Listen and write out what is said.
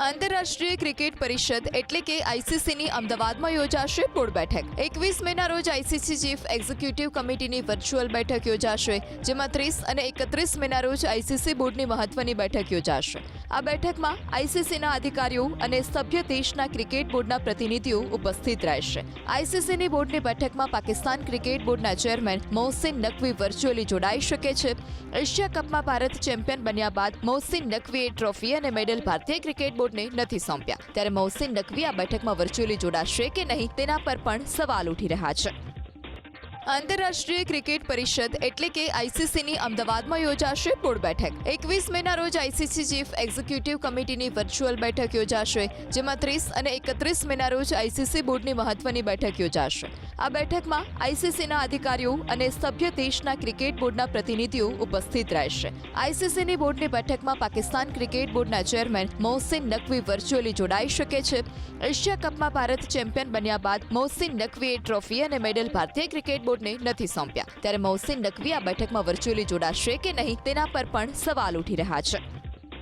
આંતરરાષ્ટ્રીય ક્રિકેટ પરિષદ એટલે કે આઈસીસીની અમદાવાદમાં યોજાશે બોર્ડ બેઠક 21 મેના રોજ આઈસીસી ચીફ એક્ઝિક્યુટિવ કમિટીની વર્ચ્યુઅલ બેઠક યોજાશે, જેમાં 30 અને 31 મેના રોજ આઈસીસી બોર્ડની મહત્વની બેઠક યોજાશે. આ બેઠકમાં આઈસીસીના અધિકારીઓ અને સભ્ય દેશના ક્રિકેટ બોર્ડના પ્રતિનિધિઓ ઉપસ્થિત રહેશે. આઈસીસીની બોર્ડની બેઠકમાં પાકિસ્તાન ક્રિકેટ બોર્ડના ચેરમેન મોહસિન નકવી વર્ચ્યુઅલી જોડાઈ શકે છે. એશિયા કપમાં ભારત ચેમ્પિયન બન્યા બાદ મોહસિન નકવીએ ટ્રોફી અને મેડલ ભારતીય ક્રિકેટ બોર્ડને નથી સોંપ્યા, ત્યારે મોહસિન નકવી આ બેઠકમાં વર્ચ્યુઅલી જોડાશે કે નહીં તેના પર પણ સવાલ ઉઠી રહ્યા છે. આંતરરાષ્ટ્રીય ક્રિકેટ પરિષદ એટલે કે આઈસીસીની અમદાવાદમાં યોજાશે બોર્ડ બેઠક 21 મેના રોજ આઈસીસી ચીફ એક્ઝિક્યુટિવ કમિટીની વર્ચ્યુઅલ બેઠક યોજાશે, જેમાં 30 અને 31 મેના રોજ આઈસીસી બોર્ડની મહત્વની બેઠક યોજાશે. આ બેઠકમાં આઈસીસીના અધિકારીઓ અને સભ્ય દેશના ક્રિકેટ બોર્ડના પ્રતિનિધિઓ ઉપસ્થિત રહેશે. આઈસીસીની બોર્ડની બેઠકમાં પાકિસ્તાન ક્રિકેટ બોર્ડના ચેરમેન મોહસિન નકવી વર્ચ્યુઅલી જોડાઈ શકે છે. એશિયા કપમાં ભારત ચેમ્પિયન બન્યા બાદ મોહસિન નકવીએ ટ્રોફી અને મેડલ ભારતીય ક્રિકેટ બોર્ડને નથી સોંપ્યા, ત્યારે મોહસિન નકવી આ બેઠકમાં વર્ચ્યુઅલી જોડાશે કે નહીં તેના પર પણ સવાલ ઉઠી રહ્યા છે.